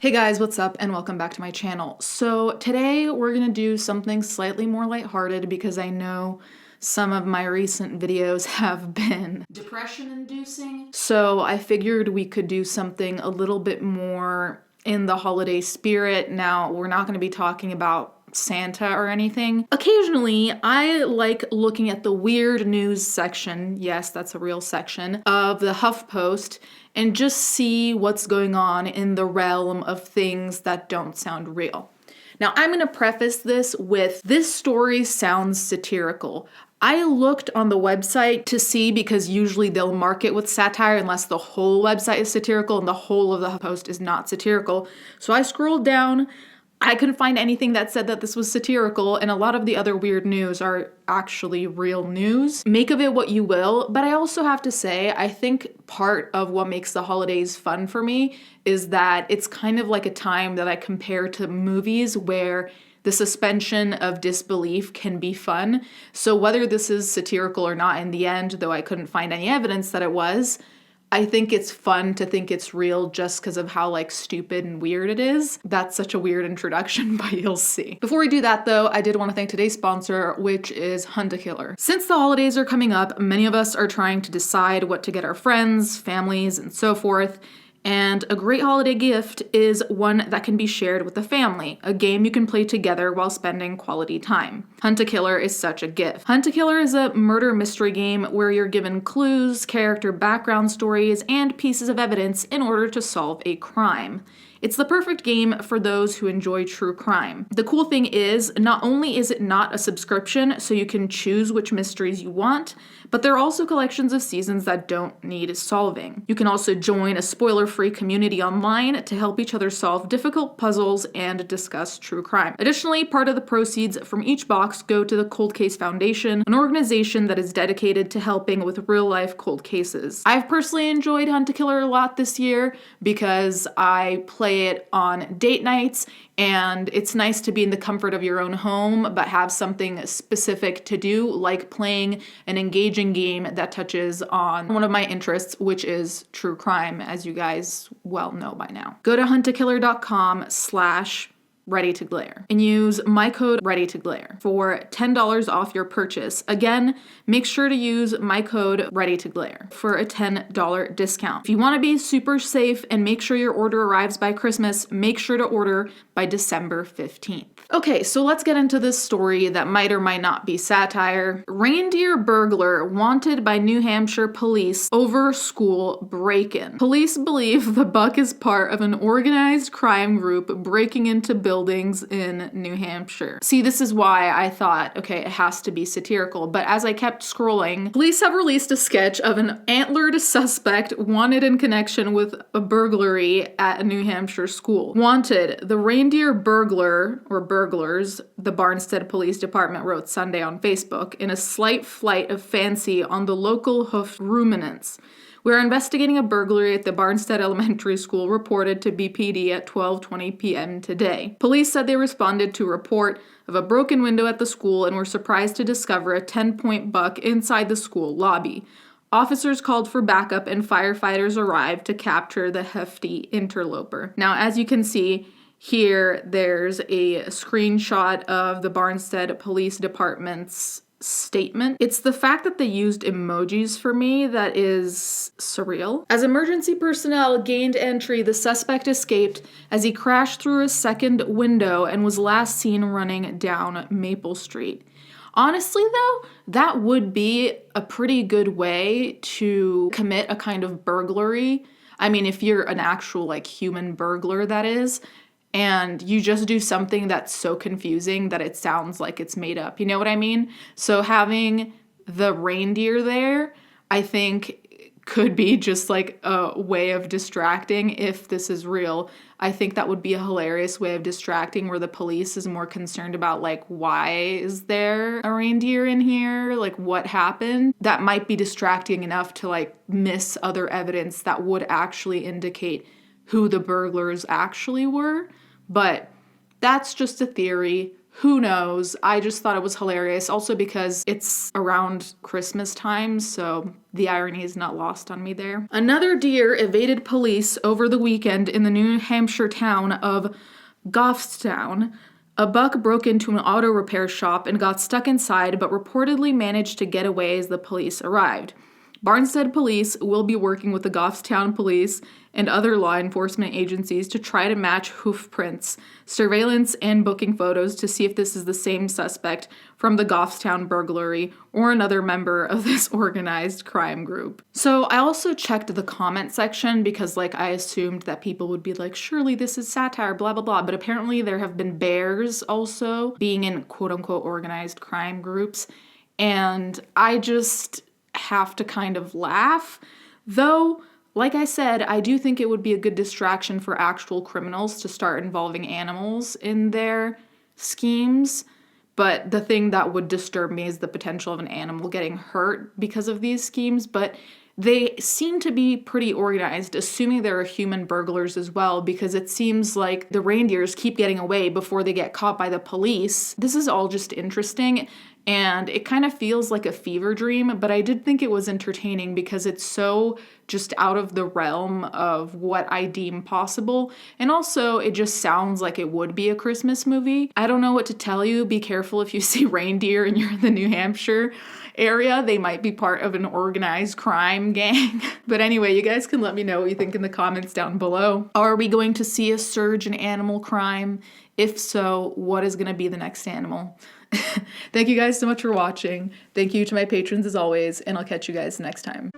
Hey guys, what's up and welcome back to my channel. So today we're gonna do something slightly more lighthearted because I know some of my recent videos have been depression inducing. So I figured we could do something a little bit more in the holiday spirit. Now, we're not gonna be talking about Santa or anything. Occasionally, I like looking at the weird news section, yes, that's a real section, of the HuffPost and just see what's going on in the realm of things that don't sound real. Now, I'm going to preface this with this story sounds satirical. I looked on the website to see because usually they'll mark it with satire unless the whole website is satirical and the whole of the post is not satirical. So I scrolled down. I couldn't find anything that said that this was satirical, and a lot of the other weird news are actually real news. Make of it what you will, but I also have to say, I think part of what makes the holidays fun for me is that it's kind of like a time that I compare to movies where the suspension of disbelief can be fun. So whether this is satirical or not in the end, though I couldn't find any evidence that it was, I think it's fun to think it's real just because of how stupid and weird it is. That's such a weird introduction, but you'll see. Before we do that though, I did want to thank today's sponsor, which is Hunt-A-Killer. Since the holidays are coming up, many of us are trying to decide what to get our friends, families, and so forth. And a great holiday gift is one that can be shared with the family, a game you can play together while spending quality time. Hunt-A-Killer is such a gift. Hunt-A-Killer is a murder mystery game where you're given clues, character background stories, and pieces of evidence in order to solve a crime. It's the perfect game for those who enjoy true crime. The cool thing is, not only is it not a subscription, so you can choose which mysteries you want, but there are also collections of seasons that don't need solving. You can also join a spoiler-free community online to help each other solve difficult puzzles and discuss true crime. Additionally, part of the proceeds from each box go to the Cold Case Foundation, an organization that is dedicated to helping with real-life cold cases. I've personally enjoyed Hunt-A-Killer a lot this year because I play it on date nights, and it's nice to be in the comfort of your own home but have something specific to do, like playing an engaging game that touches on one of my interests, which is true crime, as you guys well know by now. Go to huntakiller.com/ready-to-glare and use my code ready-to-glare for $10 off your purchase. Again, make sure to use my code ready-to-glare for a $10 discount. If you want to be super safe and make sure your order arrives by Christmas, make sure to order by December 15th. Okay, so let's get into this story that might or might not be satire. Reindeer burglar wanted by New Hampshire police over school break-in. Police believe the buck is part of an organized crime group breaking into buildings in New Hampshire. See, this is why I thought, okay, it has to be satirical, but as I kept scrolling, police have released a sketch of an antlered suspect wanted in connection with a burglary at a New Hampshire school. Wanted, the reindeer burglar, or burglars, the Barnstead Police Department wrote Sunday on Facebook, in a slight flight of fancy on the local hoofed ruminants. We're investigating a burglary at the Barnstead Elementary School reported to BPD at 12:20 p.m. today. Police said they responded to a report of a broken window at the school and were surprised to discover a 10-point buck inside the school lobby. Officers called for backup and firefighters arrived to capture the hefty interloper. Now, as you can see, here, there's a screenshot of the Barnstead Police Department's statement. It's the fact that they used emojis for me that is surreal. As emergency personnel gained entry, the suspect escaped as he crashed through a second window and was last seen running down Maple Street. Honestly, though, that would be a pretty good way to commit a kind of burglary. I mean, if you're an actual, human burglar, that is, and you just do something that's so confusing that it sounds like it's made up. You know what I mean? So having the reindeer there, I think, could be just a way of distracting if this is real. I think that would be a hilarious way of distracting where the police is more concerned about why is there a reindeer in here? What happened? That might be distracting enough to miss other evidence that would actually indicate who the burglars actually were. But that's just a theory. Who knows? I just thought it was hilarious. Also because it's around Christmas time, so the irony is not lost on me there. Another deer evaded police over the weekend in the New Hampshire town of Goffstown. A buck broke into an auto repair shop and got stuck inside, but reportedly managed to get away as the police arrived. Barnstead police will be working with the Goffstown police and other law enforcement agencies to try to match hoof prints, surveillance, and booking photos to see if this is the same suspect from the Goffstown burglary or another member of this organized crime group. So I also checked the comment section because I assumed that people would be like, surely this is satire, blah, blah, blah. But apparently there have been bears also being in quote unquote organized crime groups. And I just have to kind of laugh. Though, like I said, I do think it would be a good distraction for actual criminals to start involving animals in their schemes. But the thing that would disturb me is the potential of an animal getting hurt because of these schemes. But they seem to be pretty organized, assuming there are human burglars as well, because it seems like the reindeers keep getting away before they get caught by the police. This is all just interesting, and it kind of feels like a fever dream, but I did think it was entertaining because it's so just out of the realm of what I deem possible. And also, it just sounds like it would be a Christmas movie. I don't know what to tell you. Be careful if you see reindeer and you're in the New Hampshire area. They might be part of an organized crime gang. But anyway, you guys can let me know what you think in the comments down below. Are we going to see a surge in animal crime? If so, what is going to be the next animal? Thank you guys so much for watching. Thank you to my patrons as always, and I'll catch you guys next time.